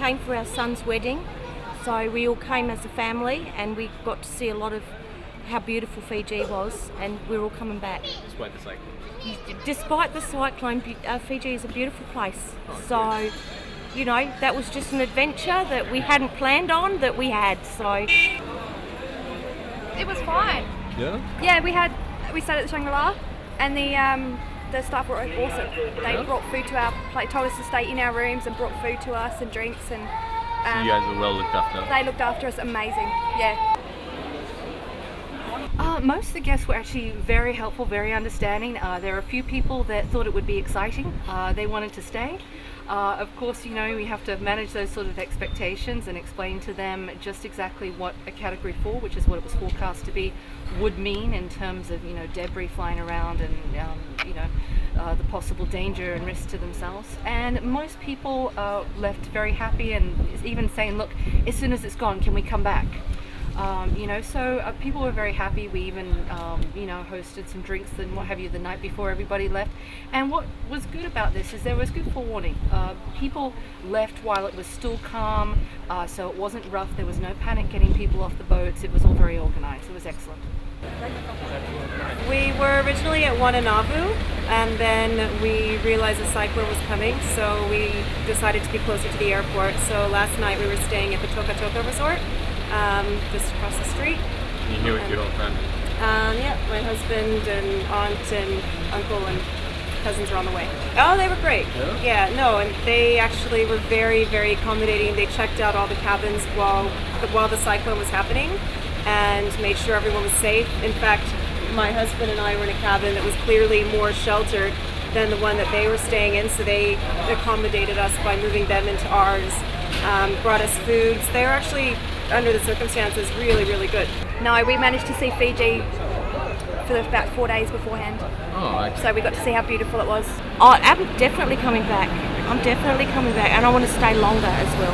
came for our son's wedding, so we all came as a family, and we got to see a lot of how beautiful Fiji was, and we're all coming back. Despite the cyclone. Despite the cyclone, Fiji is a beautiful place. So, you know, that was just an adventure that we hadn't planned on, that we had. So it was fine. Yeah? Yeah, we stayed at the Shangri-La, and the staff were awesome. They brought food to our place, told us to stay in our rooms, and brought food to us and drinks, and So you guys were well looked after. they looked after us amazing. Yeah. Most of the guests were actually very helpful, very understanding. There were a few people that thought it would be exciting. They wanted to stay. Of course, you know, we have to manage those sort of expectations and explain to them just exactly what a Category 4, which is what it was forecast to be, would mean in terms of, you know, debris flying around and, you know, the possible danger and risk to themselves. And most people left very happy and even saying, look, as soon as it's gone, can we come back? You know, so people were very happy. We even, you know, hosted some drinks and what have you the night before everybody left. And what was good about this is there was good forewarning. People left while it was still calm, so it wasn't rough. There was no panic getting people off the boats. It was all very organized. It was excellent. We were originally at Wananavu, and then we realized the cyclone was coming, so we decided to be closer to the airport. So last night we were staying at the Toka Toka Resort, just across the street. You knew it, your whole family. Yeah, my husband and aunt and uncle and cousins are on the way. Oh, they were great. Yeah, no, and they actually were very, very accommodating. They checked out all the cabins while the cyclone was happening and made sure everyone was safe. In fact, my husband and I were in a cabin that was clearly more sheltered than the one that they were staying in, so they accommodated us by moving them into ours, brought us foods. They were actually, under the circumstances, really, really good. No, we managed to see Fiji for about 4 days beforehand. Oh, okay. So we got to see how beautiful it was. I'm definitely coming back. I'm definitely coming back, and I want to stay longer as well.